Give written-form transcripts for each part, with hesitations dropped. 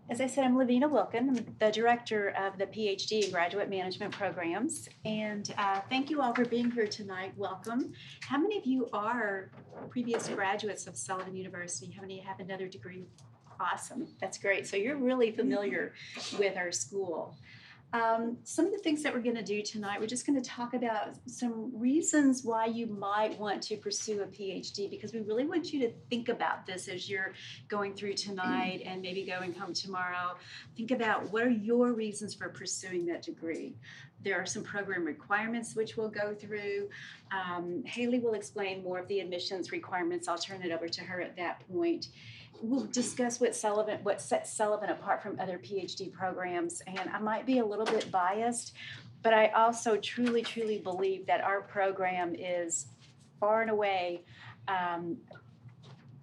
As I said, I'm Lavina Wilkin. I'm the director of the PhD in Graduate Management Programs. And thank you all for being here tonight. Welcome. How many of you are previous graduates of Sullivan University? How many have another degree? Awesome. That's great. So you're really familiar with our school. Some of the things that we're going to do tonight, we're just going to talk about some reasons why you might want to pursue a PhD, because we really want you to think about this as you're going through tonight and maybe going home tomorrow. Think about what are your reasons for pursuing that degree. There are some program requirements which we'll go through. Haley will explain more of the admissions requirements. I'll turn it over to her at that point. We'll discuss what sets Sullivan apart from other PhD programs, and I might be a little bit biased, but I also truly believe that our program is far and away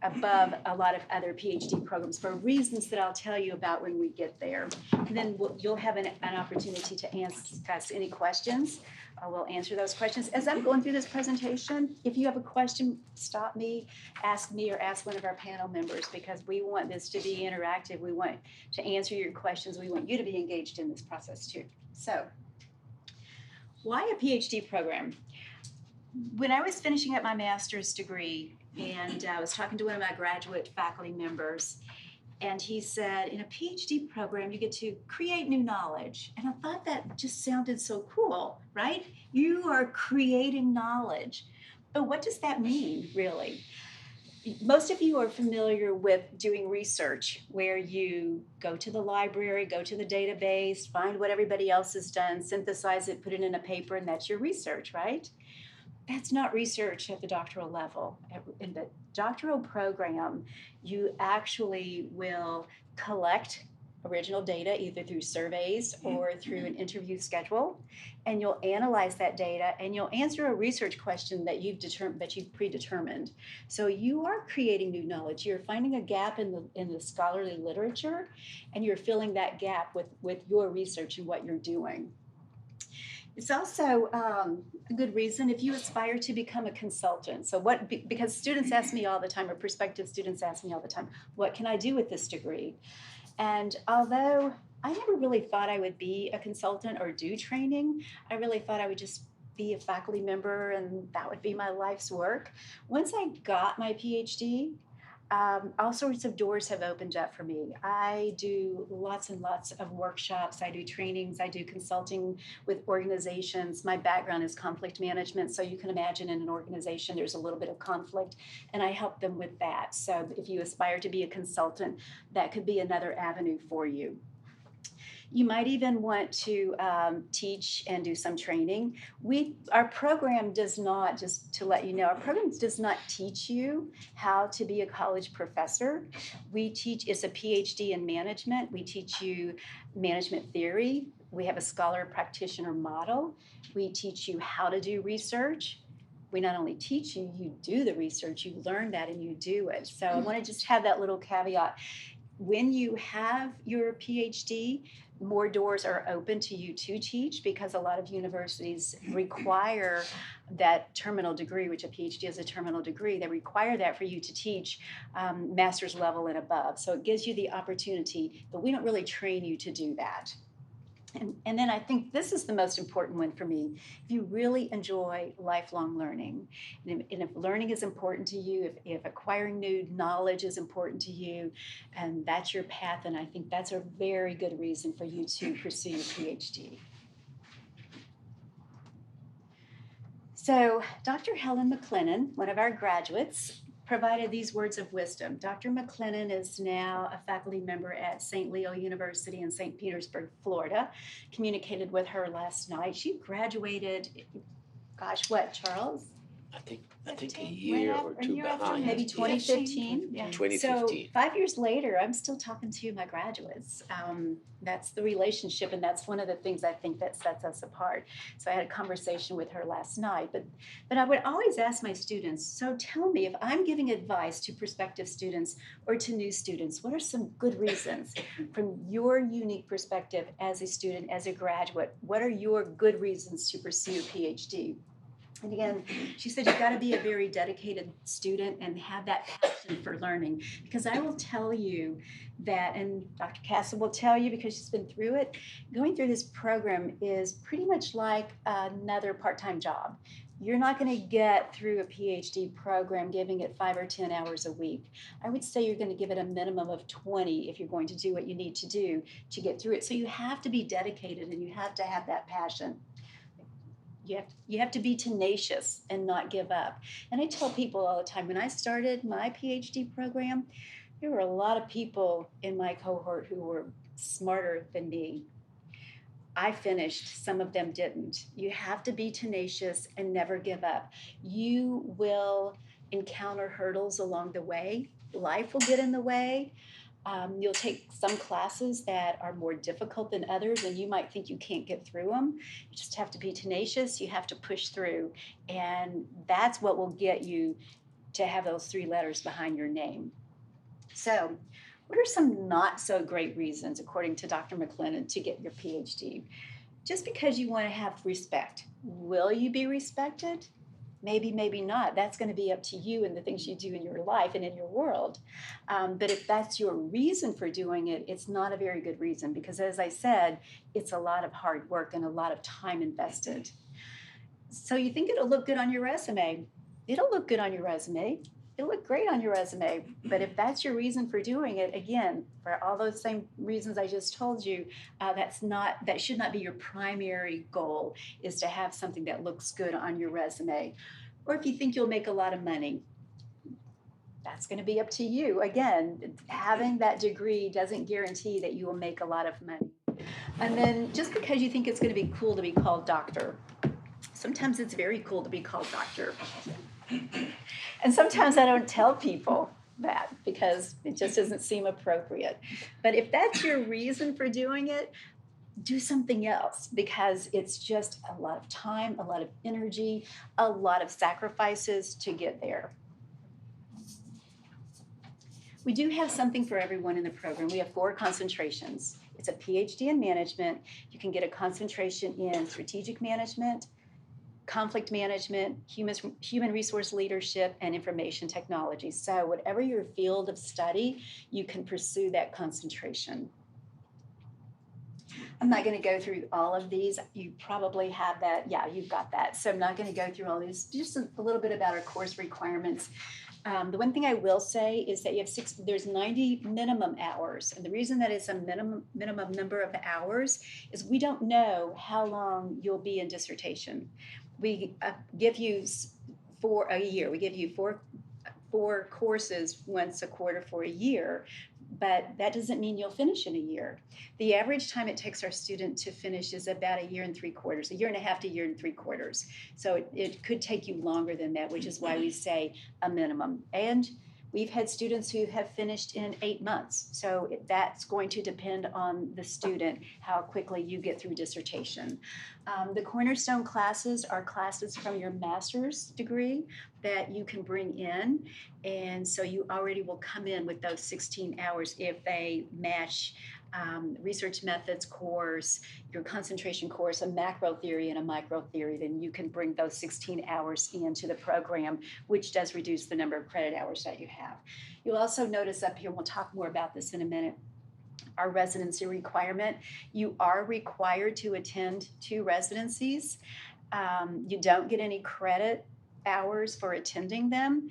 above a lot of other PhD programs for reasons that I'll tell you about when we get there. And then you'll have an opportunity to ask us any questions. We'll answer those questions. As I'm going through this presentation, if you have a question, stop me, or ask one of our panel members, because we want this to be interactive. We want to answer your questions. We want you to be engaged in this process too. So, why a PhD program? When I was finishing up my master's degree, and I was talking to one of my graduate faculty members, and he said, in a PhD program, you get to create new knowledge. And I thought that just sounded so cool, right? You are creating knowledge. But what does that mean, really? Most of you are familiar with doing research, where you go to the library, go to the database, find what everybody else has done, synthesize it, put it in a paper, and that's your research, right? That's not research at the doctoral level. In the doctoral program, you actually will collect original data either through surveys or through an interview schedule, and you'll analyze that data and you'll answer a research question that you've predetermined. So you are creating new knowledge. You're finding a gap in the scholarly literature, and you're filling that gap with your research and what you're doing. It's also a good reason if you aspire to become a consultant. So because students ask me all the time, or prospective students ask me all the time, what can I do with this degree? And although I never really thought I would be a consultant or do training, I really thought I would just be a faculty member and that would be my life's work. Once I got my PhD, all sorts of doors have opened up for me. I do lots and lots of workshops. I do trainings. I do consulting with organizations. My background is conflict management, so you can imagine in an organization there's a little bit of conflict, and I help them with that. So if you aspire to be a consultant, that could be another avenue for you. You might even want to teach and do some training. Our program does not, just to let you know, our program does not teach you how to be a college professor. It's a PhD in management. We teach you management theory. We have a scholar practitioner model. We teach you how to do research. We not only teach you, you do the research, you learn that and you do it. So I want to just have that little caveat. When you have your PhD, more doors are open to you to teach, because a lot of universities require that terminal degree, which a PhD is a terminal degree. They require that for you to teach master's level and above. So it gives you the opportunity, but we don't really train you to do that. And then I think this is the most important one for me. If you really enjoy lifelong learning, and if learning is important to you, if acquiring new knowledge is important to you, and that's your path, then I think that's a very good reason for you to pursue your PhD. So Dr. Helen McLennan, one of our graduates, provided these words of wisdom. Dr. McLennan is now a faculty member at St. Leo University in St. Petersburg, Florida. Communicated with her last night. She graduated, gosh, what, Charles? I think a year or two behind. Maybe 2015. Yeah. 2015. So 5 years later, I'm still talking to my graduates. That's the relationship, and that's one of the things I think that sets us apart. So I had a conversation with her last night, but I would always ask my students, so tell me, if I'm giving advice to prospective students or to new students, what are some good reasons from your unique perspective as a student, as a graduate? What are your good reasons to pursue a PhD? And again, she said you've got to be a very dedicated student and have that passion for learning. Because I will tell you that, and Dr. Castle will tell you because she's been through it, going through this program is pretty much like another part-time job. You're not going to get through a PhD program giving it 5 or 10 hours a week. I would say you're going to give it a minimum of 20 if you're going to do what you need to do to get through it. So you have to be dedicated and you have to have that passion. You have to be tenacious and not give up. And I tell people all the time, when I started my PhD program, there were a lot of people in my cohort who were smarter than me. I finished, some of them didn't. You have to be tenacious and never give up. You will encounter hurdles along the way. Life will get in the way. You'll take some classes that are more difficult than others, and you might think you can't get through them. You just have to be tenacious. You have to push through. And that's what will get you to have those 3 letters behind your name. So, what are some not so great reasons, according to Dr. McLennan, to get your PhD? Just because you want to have respect. Will you be respected? Maybe, maybe not. That's going to be up to you and the things you do in your life and in your world. But if that's your reason for doing it, it's not a very good reason because, as I said, it's a lot of hard work and a lot of time invested. So you think it'll look good on your resume. It'll look good on your resume. It'll look great on your resume. But if that's your reason for doing it, again, for all those same reasons I just told you, that should not be your primary goal, is to have something that looks good on your resume. Or if you think you'll make a lot of money, that's going to be up to you. Again, having that degree doesn't guarantee that you will make a lot of money. And then just because you think it's going to be cool to be called doctor, sometimes it's very cool to be called doctor. And sometimes I don't tell people that because it just doesn't seem appropriate. But if that's your reason for doing it, do something else because it's just a lot of time, a lot of energy, a lot of sacrifices to get there. We do have something for everyone in the program. We have 4 concentrations. It's a PhD in management. You can get a concentration in strategic management, conflict management, human resource leadership, and information technology. So whatever your field of study, you can pursue that concentration. I'm not going to go through all of these. You probably have that. Yeah, you've got that. So I'm not going to go through all these. Just a little bit about our course requirements. The one thing I will say is that there's 90 minimum hours. And the reason that it's a minimum number of hours is we don't know how long you'll be in dissertation. We give you for a year. We give you four courses once a quarter for a year, but that doesn't mean you'll finish in a year. The average time it takes our student to finish is about 1.75 years, 1.5 years to 1.75 years. So it could take you longer than that, which is why we say a minimum. And we've had students who have finished in 8 months. So that's going to depend on the student, how quickly you get through dissertation. The cornerstone classes are classes from your master's degree that you can bring in. And so you already will come in with those 16 hours if they match research methods course, your concentration course, a macro theory and a micro theory, then you can bring those 16 hours into the program, which does reduce the number of credit hours that you have. You'll also notice up here, we'll talk more about this in a minute, our residency requirement. You are required to attend 2 residencies. You don't get any credit hours for attending them,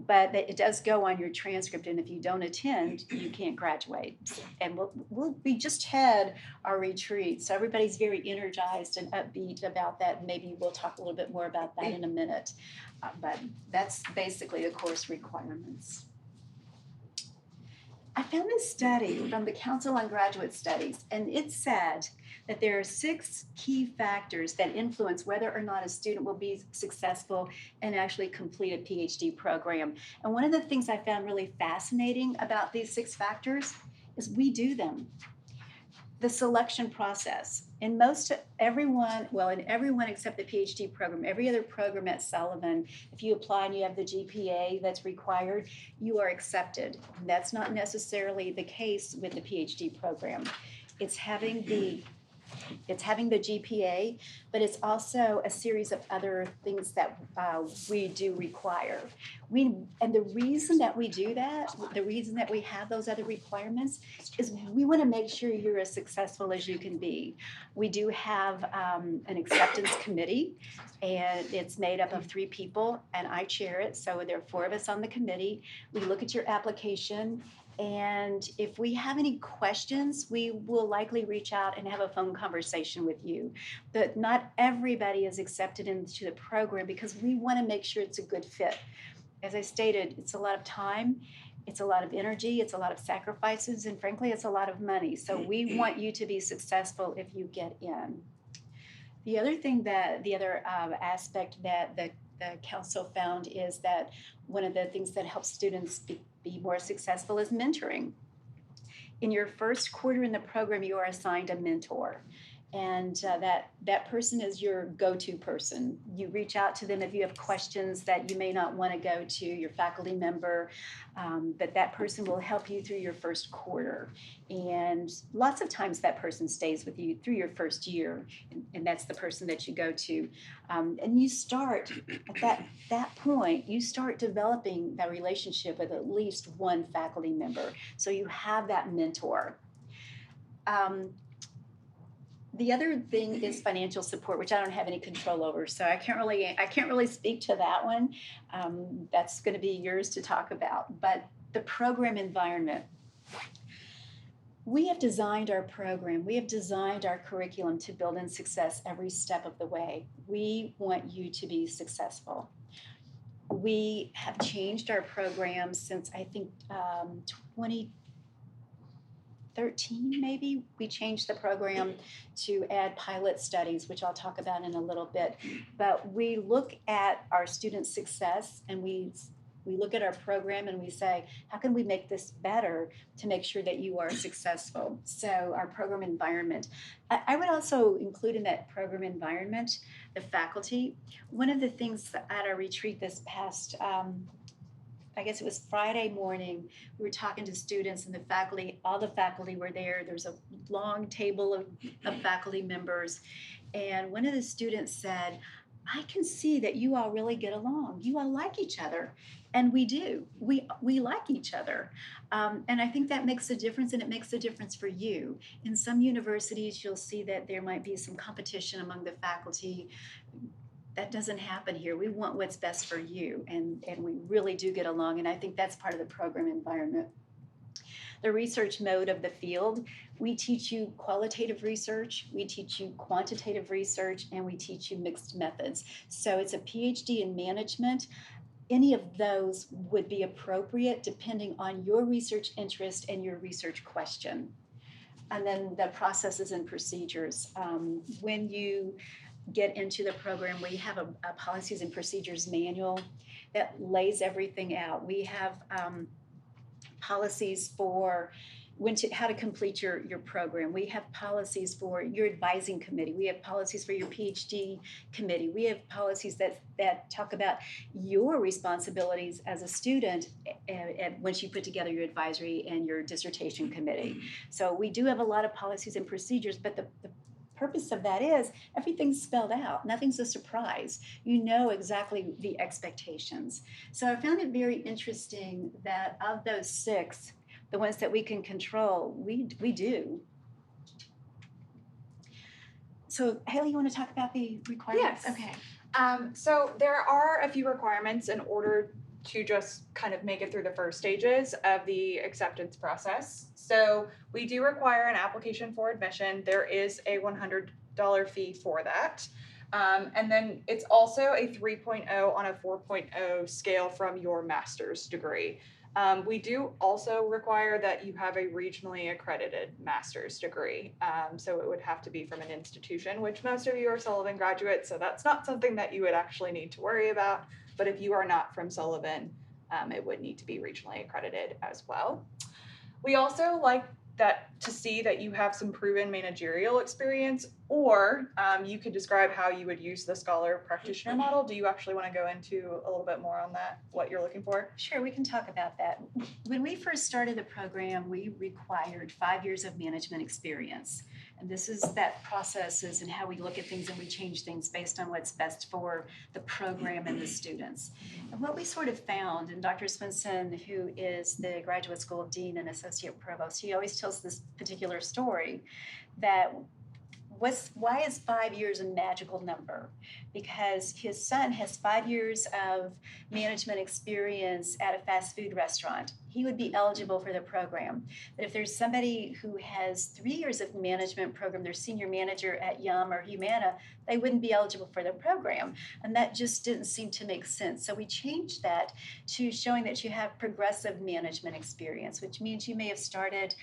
but it does go on your transcript, and if you don't attend, you can't graduate. And we just had our retreat, so everybody's very energized and upbeat about that. Maybe we'll talk a little bit more about that in a minute, but that's basically the course requirements. I found this study from the Council on Graduate Studies, and it said that there are 6 key factors that influence whether or not a student will be successful and actually complete a PhD program. And one of the things I found really fascinating about these 6 factors is we do them. The selection process. In everyone except the PhD program, every other program at Sullivan, if you apply and you have the GPA that's required, you are accepted. And that's not necessarily the case with the PhD program. It's having the It's having the GPA, but it's also a series of other things that we do require. And the reason that we do that, the reason that we have those other requirements is we want to make sure you're as successful as you can be. We do have an acceptance committee, and it's made up of 3 people, and I chair it. So there are 4 of us on the committee. We look at your application, and if we have any questions, we will likely reach out and have a phone conversation with you. But not everybody is accepted into the program because we want to make sure it's a good fit. As I stated, it's a lot of time, it's a lot of energy, it's a lot of sacrifices, and frankly, it's a lot of money. So we want you to be successful if you get in. The other thing the other aspect that the council found is that one of the things that helps students be more successful is mentoring. In your first quarter in the program, you are assigned a mentor. And that person is your go-to person. You reach out to them if you have questions that you may not want to go to your faculty member, but that person will help you through your first quarter. And lots of times that person stays with you through your first year, and that's the person that you go to. And you start, at that point, you start developing that relationship with at least one faculty member. So you have that mentor. The other thing is financial support, which I don't have any control over, so I can't really speak to that one. That's going to be yours to talk about. But the program environment, we have designed our program, we have designed our curriculum to build in success every step of the way. We want you to be successful. We have changed our program since I think 2013, maybe. We changed the program to add pilot studies, which I'll talk about in a little bit. But we look at our student success, and we look at our program and we say, how can we make this better to make sure that you are successful? So our program environment. I would also include in that program environment the faculty. One of the things at our retreat this past I guess it was Friday morning, we were talking to students and the faculty, all the faculty were there. There's a long table of faculty members. And one of the students said, I can see that you all really get along. You all like each other. And we do. We like each other. And I think that makes a difference, and it makes a difference for you. In some universities, you'll see that there might be some competition among the faculty. That doesn't happen here. We want what's best for you, and we really do get along, and I think that's part of the program environment. The research mode of the field, we teach you qualitative research, we teach you quantitative research, and we teach you mixed methods. So it's a PhD in management. Any of those would be appropriate depending on your research interest and your research question. And then the processes and procedures. When you get into the program, we have a policies and procedures manual that lays everything out. We have policies for how to complete your program. We have policies for your advising committee. We have policies for your PhD committee. We have policies that talk about your responsibilities as a student once you put together your advisory and your dissertation committee. So we do have a lot of policies and procedures, but the purpose of that is everything's spelled out. Nothing's a surprise. You know exactly the expectations. So I found it very interesting that of those 6, the ones that we can control, we do. So Haley, you want to talk about the requirements? Yes. Okay. So there are a few requirements in order to just kind of make it through the first stages of the acceptance process. So we do require an application for admission. There is a $100 fee for that. And then it's also a 3.0 on a 4.0 scale from your master's degree. We do also require that you have a regionally accredited master's degree. So it would have to be from an institution, which most of you are Sullivan graduates, so that's not something that you would actually need to worry about. But if you are not from Sullivan, it would need to be regionally accredited as well. We also like to see that you have some proven managerial experience, or you could describe how you would use the scholar practitioner model. Do you actually want to go into a little bit more on that, what you're looking for? Sure, we can talk about that. When we first started the program, we required 5 years of management experience. And this is that processes and how we look at things and we change things based on what's best for the program and the students. And what we sort of found, and Dr. Swinson, who is the Graduate School Dean and Associate Provost, he always tells this particular story that why is 5 years a magical number? Because his son has 5 years of management experience at a fast food restaurant. He would be eligible for the program. But if there's somebody who has 3 years of management program, they're senior manager at Yum or Humana, they wouldn't be eligible for the program. And that just didn't seem to make sense. So we changed that to showing that you have progressive management experience, which means you may have started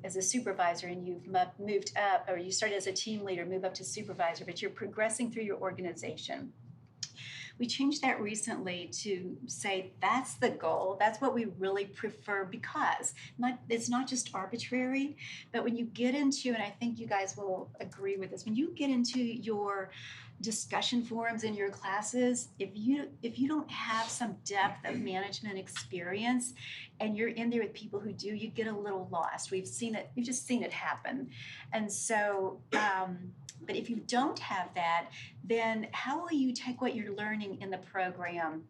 as a supervisor and you've moved up, or you started as a team leader, move up to supervisor, but you're progressing through your organization. We changed that recently to say that's the goal. That's what we really prefer, because it's not just arbitrary, but when you get into, and I think you guys will agree with this, when you get into your discussion forums in your classes, if you don't have some depth of management experience and you're in there with people who do, you get a little lost. We've just seen it happen. And so but if you don't have that, then how will you take what you're learning in the program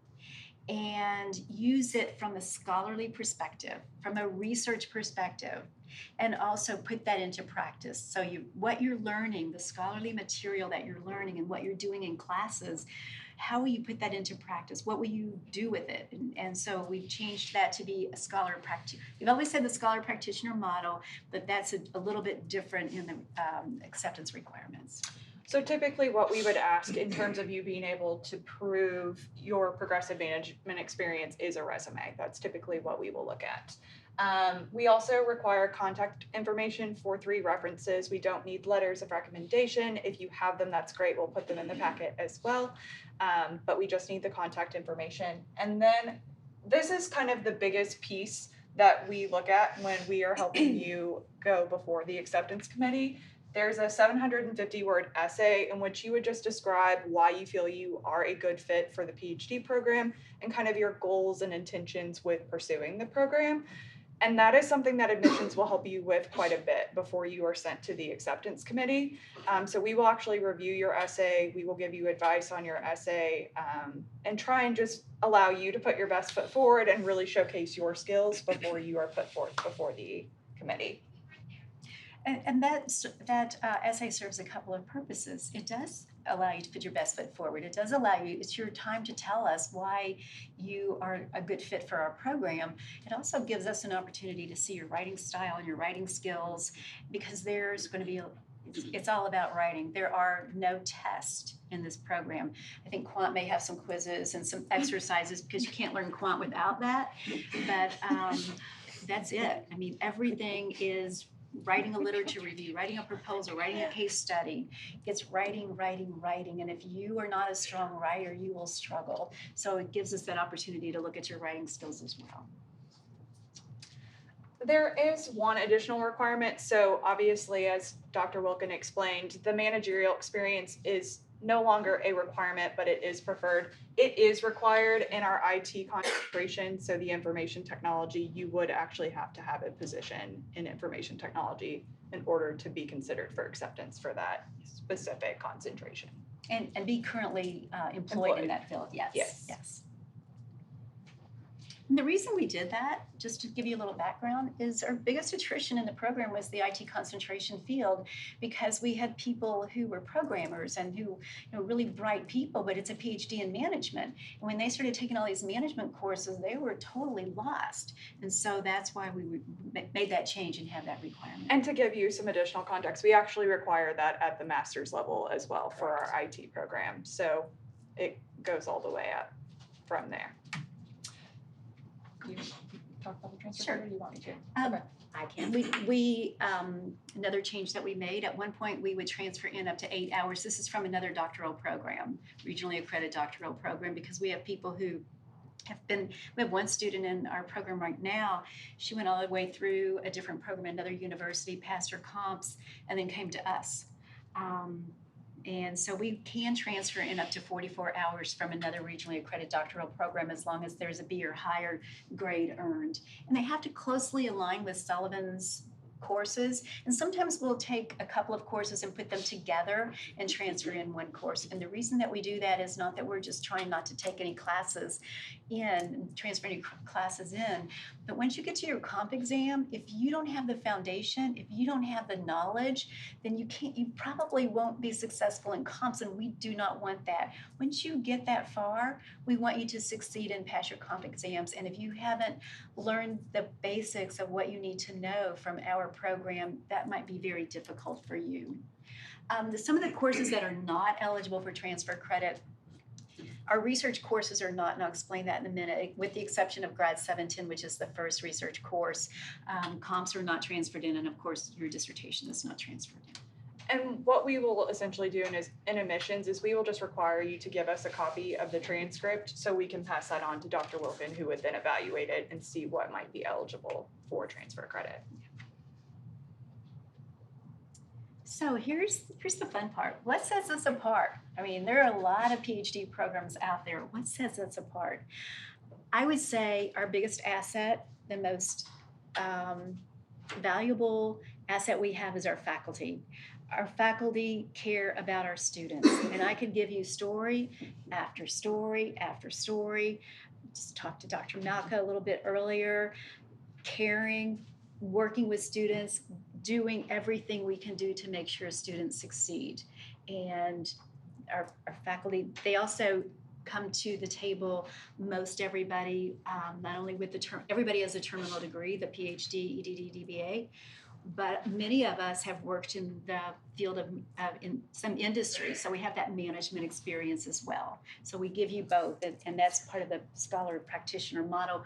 and use it from a scholarly perspective, from a research perspective, and also put that into practice? So what you're learning, the scholarly material that you're learning and what you're doing in classes, how will you put that into practice? What will you do with it? And so we've changed that to be a scholar practitioner. We've always said the scholar practitioner model, but that's a little bit different in the acceptance requirements. So typically what we would ask in terms of you being able to prove your progressive management experience is a resume. That's typically what we will look at. We also require contact information for 3 references. We don't need letters of recommendation. If you have them, that's great. We'll put them in the packet as well. But we just need the contact information. And then this is kind of the biggest piece that we look at when we are helping you go before the acceptance committee. There's a 750-word essay in which you would just describe why you feel you are a good fit for the PhD program and kind of your goals and intentions with pursuing the program. And that is something that admissions will help you with quite a bit before you are sent to the acceptance committee. So we will actually review your essay. We will give you advice on your essay and try and just allow you to put your best foot forward and really showcase your skills before you are put forth before the committee. And that essay serves a couple of purposes. It does allow you to put your best foot forward. It does allow you, it's your time to tell us why you are a good fit for our program. It also gives us an opportunity to see your writing style and your writing skills, because there's going to be it's all about writing. There are no tests in this program. I think quant may have some quizzes and some exercises, because you can't learn quant without that. But that's it. I mean, everything is writing a literature review, writing a proposal, writing a case study. It's writing. And if you are not a strong writer, you will struggle. So it gives us that opportunity to look at your writing skills as well. There is one additional requirement. So obviously, as Dr. Wilkin explained, the managerial experience is no longer a requirement, but it is preferred. It is required in our IT concentration. So the information technology, you would actually have to have a position in information technology in order to be considered for acceptance for that specific concentration. And be currently employed in that field. Yes. And the reason we did that, just to give you a little background, is our biggest attrition in the program was the IT concentration field, because we had people who were programmers and who, really bright people, but it's a PhD in management. And when they started taking all these management courses, they were totally lost. And so that's why we made that change and have that requirement. And to give you some additional context, we actually require that at the master's level as well for our IT program. So it goes all the way up from there. You talk about the transfer? Sure. Or do you want me to? Okay. I can. We another change that we made, at one point we would transfer in up to 8 hours. This is from another doctoral program, regionally accredited doctoral program, because we have people who we have one student in our program right now. She went all the way through a different program at another university, passed her comps, and then came to us. And so we can transfer in up to 44 hours from another regionally accredited doctoral program, as long as there's a B or higher grade earned. And they have to closely align with Sullivan's courses, and sometimes we'll take a couple of courses and put them together and transfer in one course. And the reason that we do that is not that we're just trying not to take any classes in, transfer any classes in, but once you get to your comp exam, if you don't have the foundation, if you don't have the knowledge, then you probably won't be successful in comps, and we do not want that. Once you get that far, we want you to succeed and pass your comp exams. And if you haven't learned the basics of what you need to know from our program, that might be very difficult for you. Some of the courses that are not eligible for transfer credit, our research courses are not, and I'll explain that in a minute, with the exception of Grad 710, which is the first research course. Comps are not transferred in, and of course, your dissertation is not transferred in. And what we will essentially do in admissions is we will just require you to give us a copy of the transcript so we can pass that on to Dr. Wilkin, who would then evaluate it and see what might be eligible for transfer credit. So here's the fun part. What sets us apart? I mean, there are a lot of PhD programs out there. What sets us apart? I would say our biggest asset, the most valuable asset we have is our faculty. Our faculty care about our students, and I could give you story after story after story. Just talked to Dr. Malka a little bit earlier, caring, working with students, doing everything we can do to make sure students succeed. And our faculty, they also come to the table, most everybody, not only with everybody has a terminal degree, the PhD, EDD, DBA, but many of us have worked in the field of in some industry, so we have that management experience as well. So we give you both, and that's part of the scholar practitioner model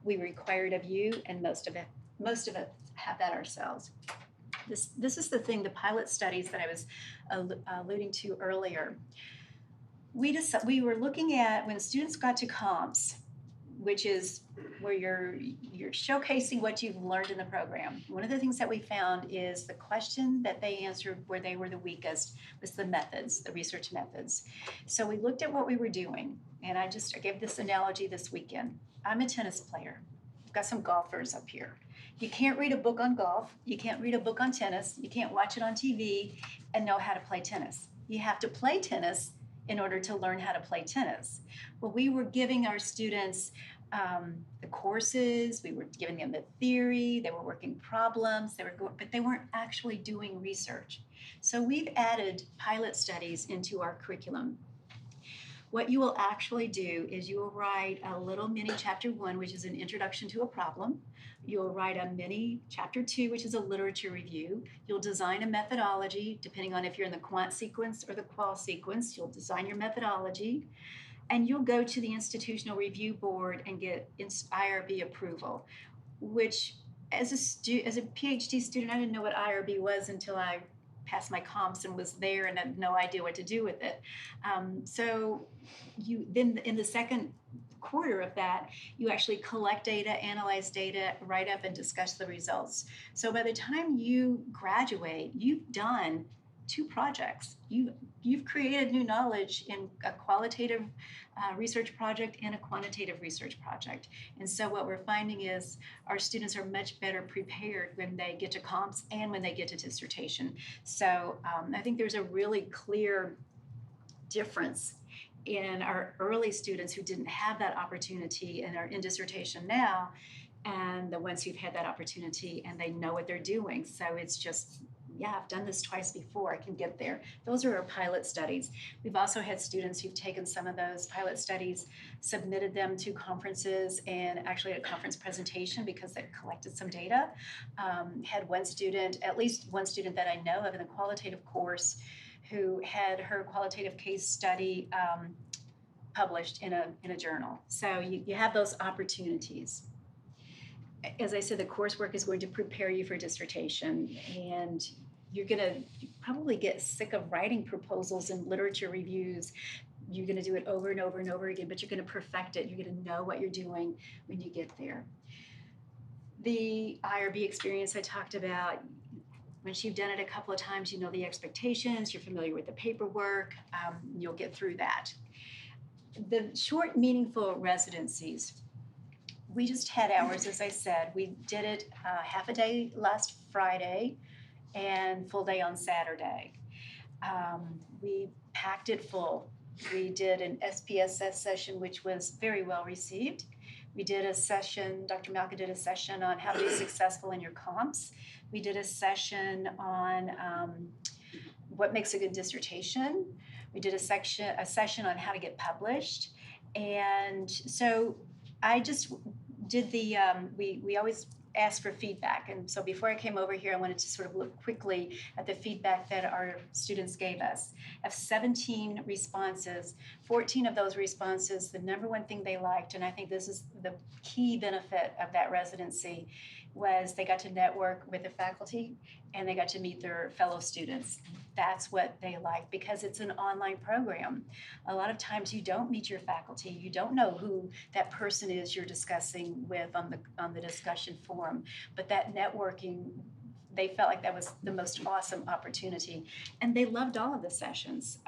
we required of you, and most of us have that ourselves. This is the thing, the pilot studies that I was alluding to earlier. We were looking at when students got to comps, which is where you're showcasing what you've learned in the program. One of the things that we found is the question that they answered where they were the weakest was the methods, the research methods. So we looked at what we were doing, and I gave this analogy this weekend. I'm a tennis player. I've got some golfers up here. You can't read a book on golf. You can't read a book on tennis. You can't watch it on TV and know how to play tennis. You have to play tennis in order to learn how to play tennis. Well, we were giving our students the courses, we were giving them the theory, they were working problems, but they weren't actually doing research. So we've added pilot studies into our curriculum. What you will actually do is you will write a little mini chapter 1, which is an introduction to a problem. You'll write a mini chapter 2, which is a literature review. You'll design a methodology, depending on if you're in the quant sequence or the qual sequence. You'll design your methodology, and you'll go to the institutional review board and get IRB approval, which as a PhD student, I didn't know what IRB was until I passed my comps and was there and had no idea what to do with it. So you then in the second quarter of that, you actually collect data, analyze data, write up and discuss the results. So by the time you graduate, you've done 2 projects. You've created new knowledge in a qualitative research project and a quantitative research project. And so what we're finding is our students are much better prepared when they get to comps and when they get to dissertation. So I think there's a really clear difference in our early students who didn't have that opportunity and are in dissertation now, and the ones who've had that opportunity and they know what they're doing. So it's just, yeah, I've done this twice before, I can get there. Those are our pilot studies. We've also had students who've taken some of those pilot studies, submitted them to conferences, and actually a conference presentation because they collected some data. Had one student, at least one student that I know of in the qualitative course, who had her qualitative case study published in a journal. So you have those opportunities. As I said, the coursework is going to prepare you for dissertation, and you're going to probably get sick of writing proposals and literature reviews. You're going to do it over and over and over again, but you're going to perfect it. You're going to know what you're doing when you get there. The IRB experience I talked about, once you've done it a couple of times, you know the expectations, you're familiar with the paperwork, you'll get through that. The short, meaningful residencies. we just had ours, as I said. We did it half a day last Friday and full day on Saturday. We packed it full. We did an SPSS session, which was very well received. We did a session, Dr. Malka did a session on how to be successful in your comps. We did a session on what makes a good dissertation. We did a session on how to get published. And so I just did the, we always ask for feedback. And so before I came over here, I wanted to sort of look quickly at the feedback that our students gave us. Of 17 responses, 14 of those responses, the number one thing they liked, and I think this is the key benefit of that residency, was they got to network with the faculty and they got to meet their fellow students. That's what they like because it's an online program. A lot of times you don't meet your faculty. You don't know who that person is you're discussing with on the discussion forum. But that networking, they felt like that was the most awesome opportunity. And they loved all of the sessions.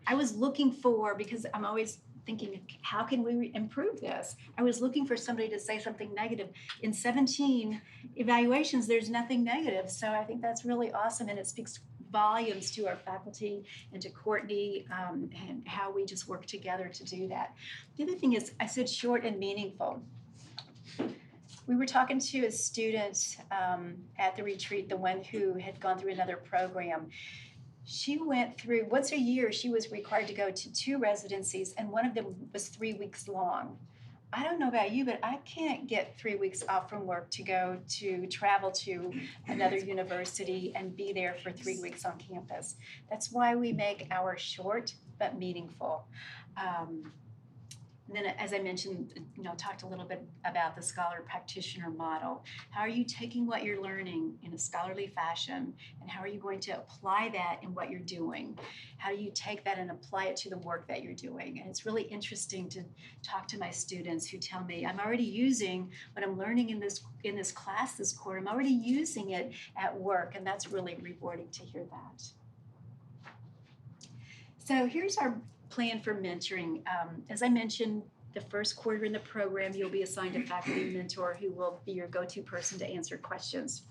I was looking for, because I'm always thinking, how can we improve this? I was looking for somebody to say something negative. In 17 evaluations, there's nothing negative. So I think that's really awesome, and it speaks volumes to our faculty and to Courtney and how we just work together to do that. The other thing is, I said short and meaningful. We were talking to a student at the retreat, the one who had gone through another program. She went through, once a year, she was required to go to 2 residencies, and one of them was 3 weeks long. I don't know about you, but I can't get 3 weeks off from work to go to travel to another university and be there for 3 weeks on campus. That's why we make ours short but meaningful. And then, as I mentioned, talked a little bit about the scholar practitioner model. How are you taking what you're learning in a scholarly fashion, and how are you going to apply that in what you're doing? How do you take that and apply it to the work that you're doing? And it's really interesting to talk to my students who tell me, I'm already using what I'm learning in this class this quarter. I'm already using it at work, and that's really rewarding to hear that. So here's our plan for mentoring. As I mentioned, the first quarter in the program, you'll be assigned a faculty mentor who will be your go-to person to answer questions.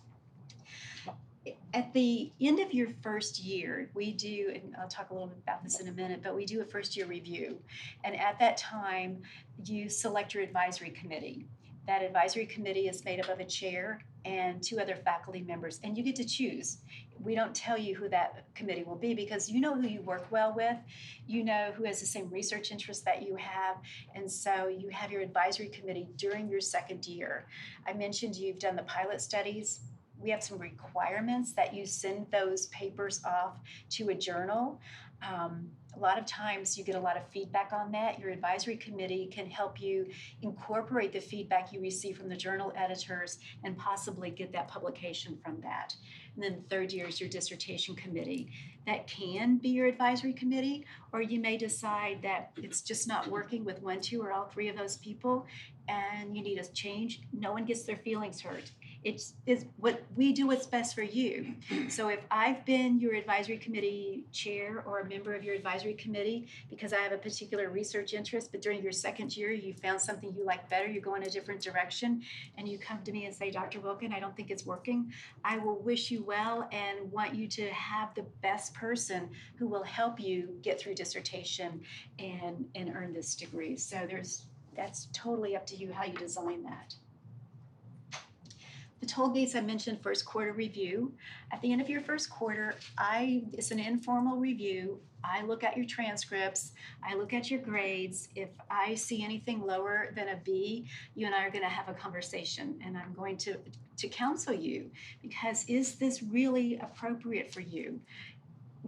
At the end of your first year, we do, and I'll talk a little bit about this in a minute, but we do a first year review. And at that time, you select your advisory committee. That advisory committee is made up of a chair and 2 other faculty members, and you get to choose. We don't tell you who that committee will be because you know who you work well with, you know who has the same research interests that you have, and so you have your advisory committee during your second year. I mentioned you've done the pilot studies. We have some requirements that you send those papers off to a journal. A lot of times you get a lot of feedback on that. Your advisory committee can help you incorporate the feedback you receive from the journal editors and possibly get that publication from that. And then the third year is your dissertation committee. That can be your advisory committee, or you may decide that it's just not working with 1, 2, or all 3 of those people, and you need a change. No one gets their feelings hurt. It's what we do what's best for you. So if I've been your advisory committee chair or a member of your advisory committee because I have a particular research interest, but during your second year you found something you like better, you go in a different direction, and you come to me and say, Dr. Wilkin, I don't think it's working, I will wish you well and want you to have the best person who will help you get through dissertation and earn this degree. So that's totally up to you how you design that. The Tollgates, I mentioned first quarter review. At the end of your first quarter, it's an informal review. I look at your transcripts, I look at your grades. If I see anything lower than a B, you and I are going to have a conversation, and I'm going to counsel you, because is this really appropriate for you?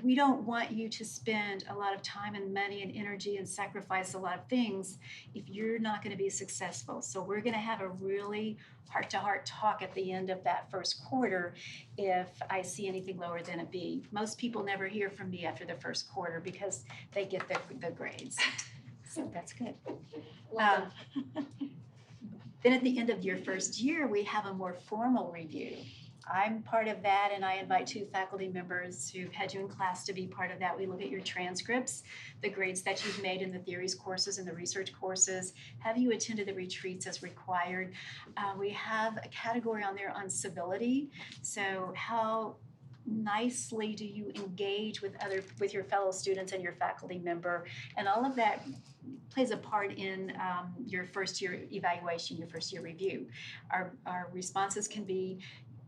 We don't want you to spend a lot of time and money and energy and sacrifice a lot of things if you're not going to be successful. So we're going to have a really heart-to-heart talk at the end of that first quarter if I see anything lower than a B. Most people never hear from me after the first quarter because they get the grades. So that's good. Then at the end of your first year, we have a more formal review. I'm part of that, and I invite 2 faculty members who've had you in class to be part of that. We look at your transcripts, the grades that you've made in the theories courses and the research courses. Have you attended the retreats as required? We have a category on there on civility. So how nicely do you engage with your fellow students and your faculty member, and all of that plays a part in your first year evaluation, your first year review. Our responses can be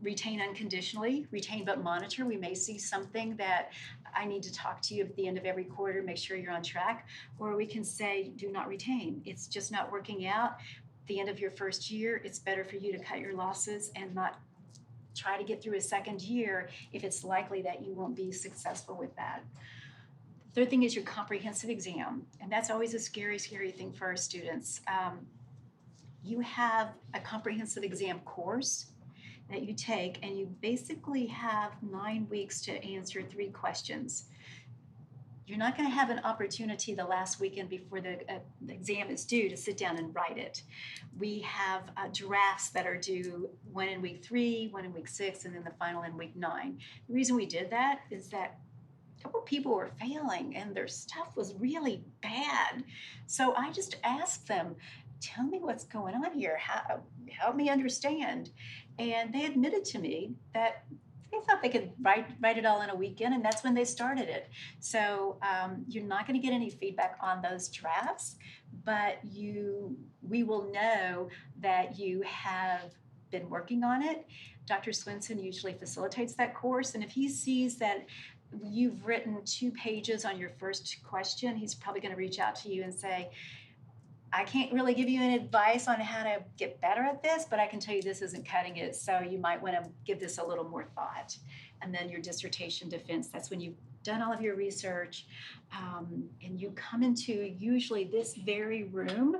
retain unconditionally, retain but monitor. We may see something that I need to talk to you at the end of every quarter, make sure you're on track, or we can say do not retain. It's just not working out. At the end of your first year, it's better for you to cut your losses and not try to get through a second year if it's likely that you won't be successful with that. The third thing is your comprehensive exam, and that's always a scary, scary thing for our students. You have a comprehensive exam course that you take, and you basically have 9 weeks to answer 3 questions. You're not going to have an opportunity the last weekend before the exam is due to sit down and write it. We have drafts that are due, one in week 3, one in week 6, and then the final in week 9. The reason we did that is that a couple people were failing and their stuff was really bad. So I just asked them, tell me what's going on here. Help me understand. And they admitted to me that they thought they could write it all in a weekend, and that's when they started it. So you're not going to get any feedback on those drafts, but we will know that you have been working on it. Dr. Swinson usually facilitates that course, and if he sees that you've written 2 pages on your first question, he's probably going to reach out to you and say, I can't really give you any advice on how to get better at this, but I can tell you this isn't cutting it, so you might want to give this a little more thought. And then your dissertation defense, that's when you've done all of your research, and you come into usually this very room,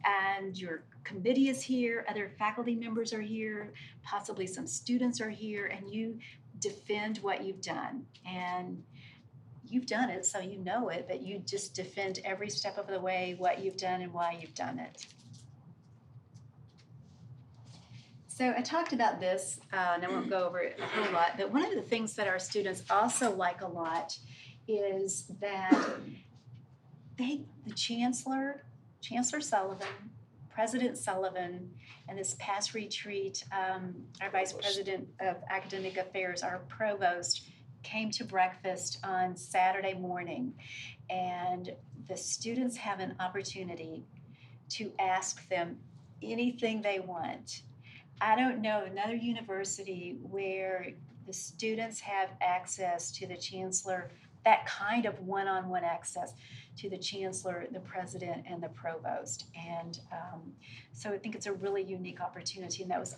and your committee is here, other faculty members are here, possibly some students are here, and you defend what you've done. And you've done it, so you know it, but you just defend every step of the way what you've done and why you've done it. So I talked about this, and I won't go over it a whole lot, but one of the things that our students also like a lot is that the Chancellor Sullivan, President Sullivan, and this past retreat, our Vice President of Academic Affairs, our Provost, came to breakfast on Saturday morning, and the students have an opportunity to ask them anything they want. I don't know another university where the students have access to the chancellor, that kind of one-on-one access to the chancellor, the president, and the provost. And so I think it's a really unique opportunity, and that's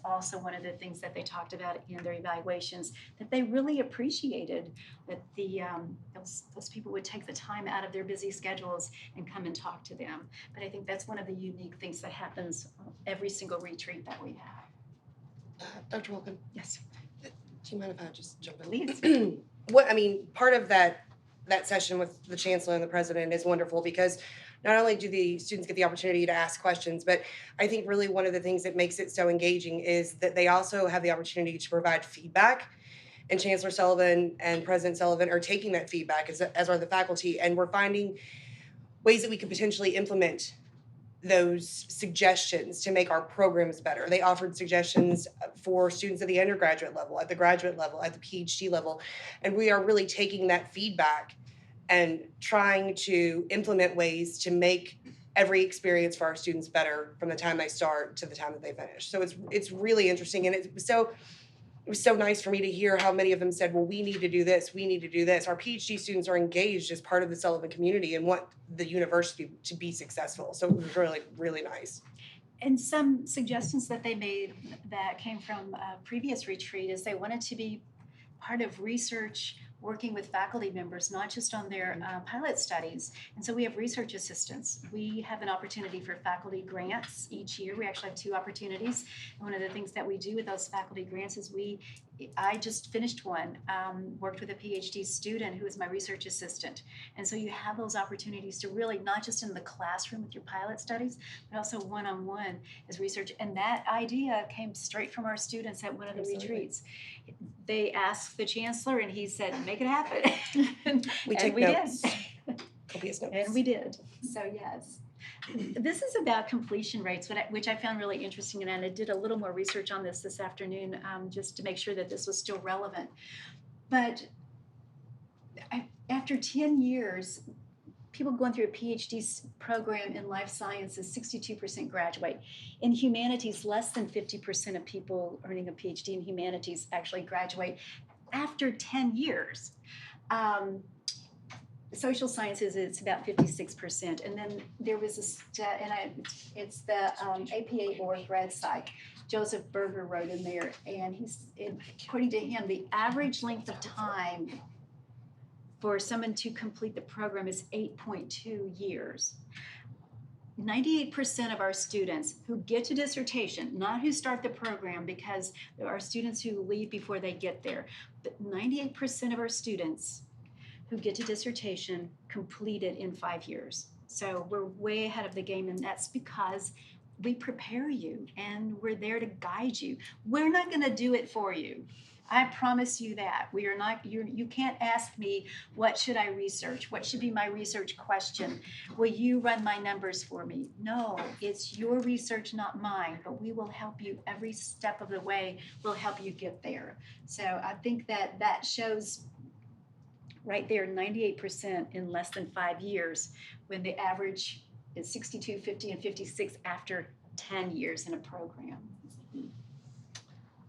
also one of the things that they talked about in their evaluations, that they really appreciated that those people would take the time out of their busy schedules and come and talk to them. But I think that's one of the unique things that happens every single retreat that we have. Dr. Wilkin, Yes, do you mind if I just jump in? please. Part of that session with the chancellor and the president is wonderful, because not only do the students get the opportunity to ask questions, but I think really one of the things that makes it so engaging is that they also have the opportunity to provide feedback. And Chancellor Sullivan and President Sullivan are taking that feedback, as are the faculty, and we're finding ways that we could potentially implement those suggestions to make our programs better. They offered suggestions for students at the undergraduate level, at the graduate level, at the PhD level, and we are really taking that feedback and trying to implement ways to make every experience for our students better from the time they start to the time that they finish. So it's really interesting, and it was so nice for me to hear how many of them said, well, we need to do this, we need to do this. Our PhD students are engaged as part of the Sullivan community and want the university to be successful. So it was really, really nice. And some suggestions that they made that came from a previous retreat is they wanted to be part of research, working with faculty members, not just on their pilot studies. And so we have research assistants. We have an opportunity for faculty grants each year. We actually have 2 opportunities. And one of the things that we do with those faculty grants is we I just finished one, worked with a PhD student who was my research assistant. And so you have those opportunities to really, not just in the classroom with your pilot studies, but also one-on-one as research. And that idea came straight from our students at one of the retreats. They asked the chancellor and he said, make it happen. We And take we notes. did. Copious notes. And we did. So yes. This is about completion rates, which I found really interesting, and I did a little more research on this afternoon just to make sure that this was still relevant. But after 10 years, people going through a PhD program in life sciences, 62% graduate. In humanities, less than 50% of people earning a PhD in humanities actually graduate after 10 years. Social sciences, it's about 56%. And then there was it's the APA org Red Psych. Joseph Berger wrote in there, and according to him, the average length of time for someone to complete the program is 8.2 years. 98% of our students who get to dissertation, not who start the program, because there are students who leave before they get there, but 98% of our students who get to dissertation complete it in 5 years. So we're way ahead of the game, and that's because we prepare you and we're there to guide you. We're not going to do it for you. I promise you that. We are not, you can't ask me, what should I research? What should be my research question? Will you run my numbers for me? No, it's your research, not mine, but we will help you every step of the way. We'll help you get there. So I think that shows right there, 98% in less than 5 years, when the average is 62, 50, and 56 after 10 years in a program.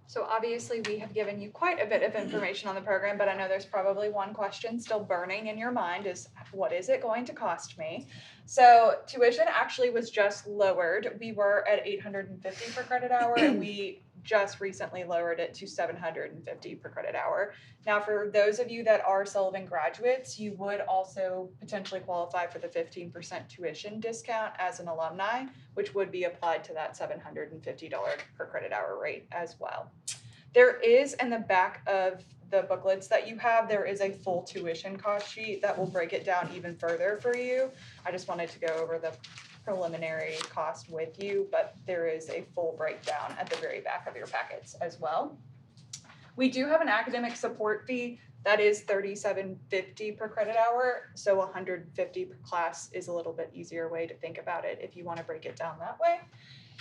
So obviously we have given you quite a bit of information on the program, but I know there's probably one question still burning in your mind is, what is it going to cost me? So tuition actually was just lowered. We were at $850 per credit hour, and we just recently lowered it to $750 per credit hour. Now, for those of you that are Sullivan graduates, you would also potentially qualify for the 15% tuition discount as an alumni, which would be applied to that $750 per credit hour rate as well. There is, in the back of the booklets that you have, there is a full tuition cost sheet that will break it down even further for you. I just wanted to go over the preliminary cost with you, but there is a full breakdown at the very back of your packets as well. We do have an academic support fee that is $37.50 per credit hour, so $150 per class is a little bit easier way to think about it if you want to break it down that way.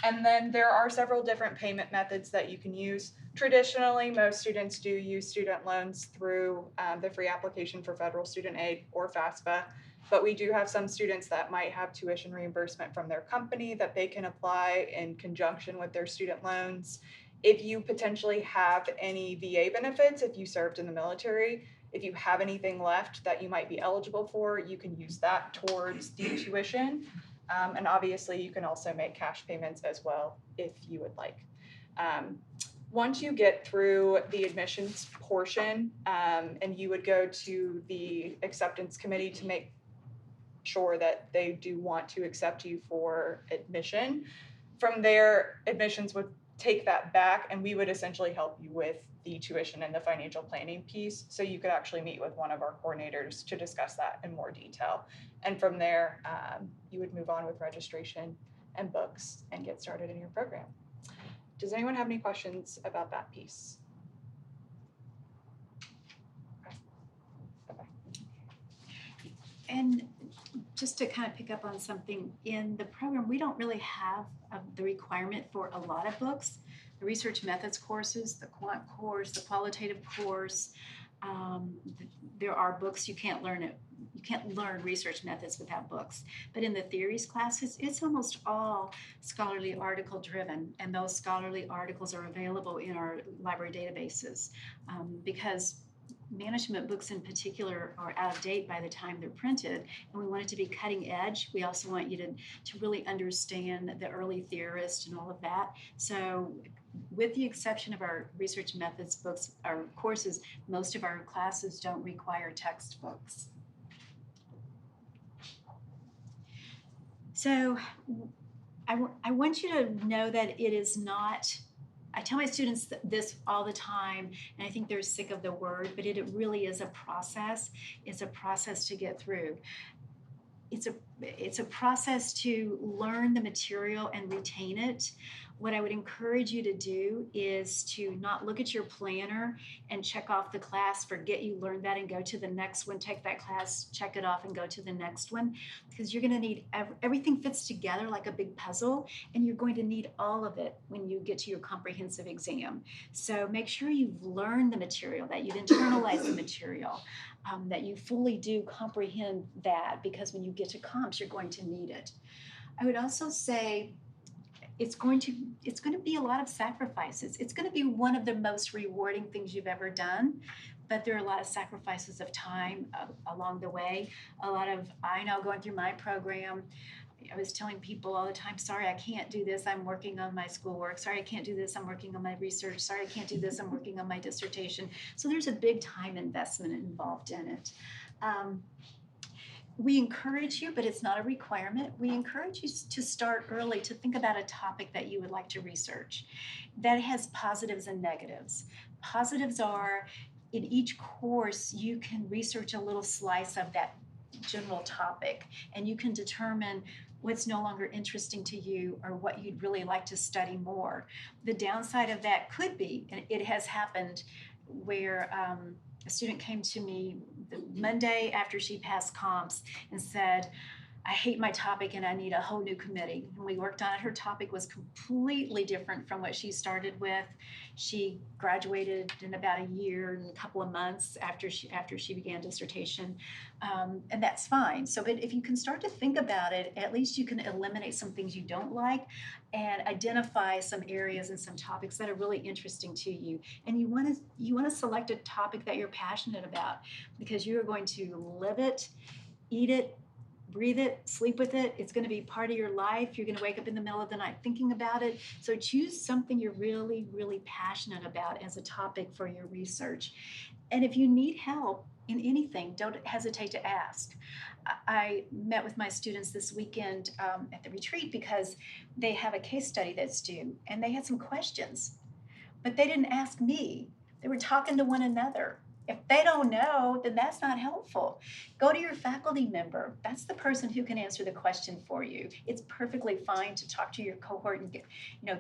And then there are several different payment methods that you can use. Traditionally, most students do use student loans through the free application for federal student aid or FAFSA, but we do have some students that might have tuition reimbursement from their company that they can apply in conjunction with their student loans. If you potentially have any VA benefits, if you served in the military, if you have anything left that you might be eligible for, you can use that towards the tuition. And obviously, you can also make cash payments as well if you would like. Once you get through the admissions portion, and you would go to the acceptance committee to make sure that they do want to accept you for admission. From there, admissions would take that back, and we would essentially help you with the tuition and the financial planning piece, so you could actually meet with one of our coordinators to discuss that in more detail. And from there, you would move on with registration and books and get started in your program. Does anyone have any questions about that piece? Okay. And just to kind of pick up on something, in the program, we don't really have the requirement for a lot of books. The research methods courses, the quant course, the qualitative course, there are books. You can't learn research methods without books. But in the theories classes, it's almost all scholarly article driven, and those scholarly articles are available in our library databases because management books in particular are out of date by the time they're printed, and we want it to be cutting edge. We also want you to really understand the early theorists and all of that. So with the exception of our research methods books, our courses, most of our classes don't require textbooks. So I want you to know that it is not I tell my students this all the time, and I think they're sick of the word, but it really is a process. It's a process to get through. It's a process to learn the material and retain it. What I would encourage you to do is to not look at your planner and check off the class, forget you learned that and go to the next one, take that class, check it off and go to the next one, because you're going to need everything fits together like a big puzzle, and you're going to need all of it when you get to your comprehensive exam. So make sure you've learned the material, that you've internalized the material, that you fully do comprehend that, because when you get to comps, you're going to need it. I would also say it's going to be a lot of sacrifices. It's going to be one of the most rewarding things you've ever done, but there are a lot of sacrifices of time along the way. I know going through my program, I was telling people all the time, sorry, I can't do this, I'm working on my schoolwork. Sorry, I can't do this, I'm working on my research. Sorry, I can't do this, I'm working on my dissertation. So there's a big time investment involved in it. We encourage you, but it's not a requirement. We encourage you to start early, to think about a topic that you would like to research. That has positives and negatives. Positives are, in each course, you can research a little slice of that general topic, and you can determine what's no longer interesting to you or what you'd really like to study more. The downside of that could be, and it has happened, where a student came to me the Monday after she passed comps and said, I hate my topic and I need a whole new committee. When we worked on it, her topic was completely different from what she started with. She graduated in about a year and a couple of months after she began dissertation, and that's fine. So, but if you can start to think about it, at least you can eliminate some things you don't like and identify some areas and some topics that are really interesting to you. And you want to select a topic that you're passionate about, because you are going to live it, eat it, breathe it, sleep with it. It's going to be part of your life. You're going to wake up in the middle of the night thinking about it. So choose something you're really, really passionate about as a topic for your research. And if you need help in anything, don't hesitate to ask. I met with my students this weekend at the retreat because they have a case study that's due, and they had some questions, but they didn't ask me. They were talking to one another. If they don't know, then that's not helpful. Go to your faculty member. That's the person who can answer the question for you. It's perfectly fine to talk to your cohort and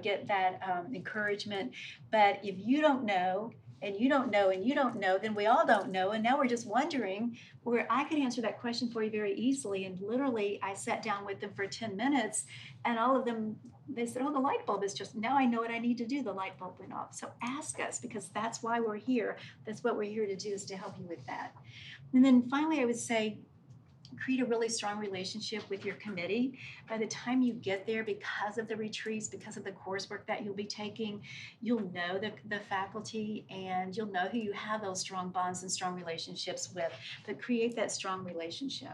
get that encouragement. But if you don't know, and you don't know, and you don't know, then we all don't know. And now we're just wondering, where I could answer that question for you very easily. And literally, I sat down with them for 10 minutes, and all of them, they said, oh, the light bulb is just, now I know what I need to do. The light bulb went off. So ask us, because that's why we're here. That's what we're here to do, is to help you with that. And then finally, I would say, create a really strong relationship with your committee. By the time you get there, because of the retreats, because of the coursework that you'll be taking, you'll know the faculty, and you'll know who you have those strong bonds and strong relationships with. But create that strong relationship.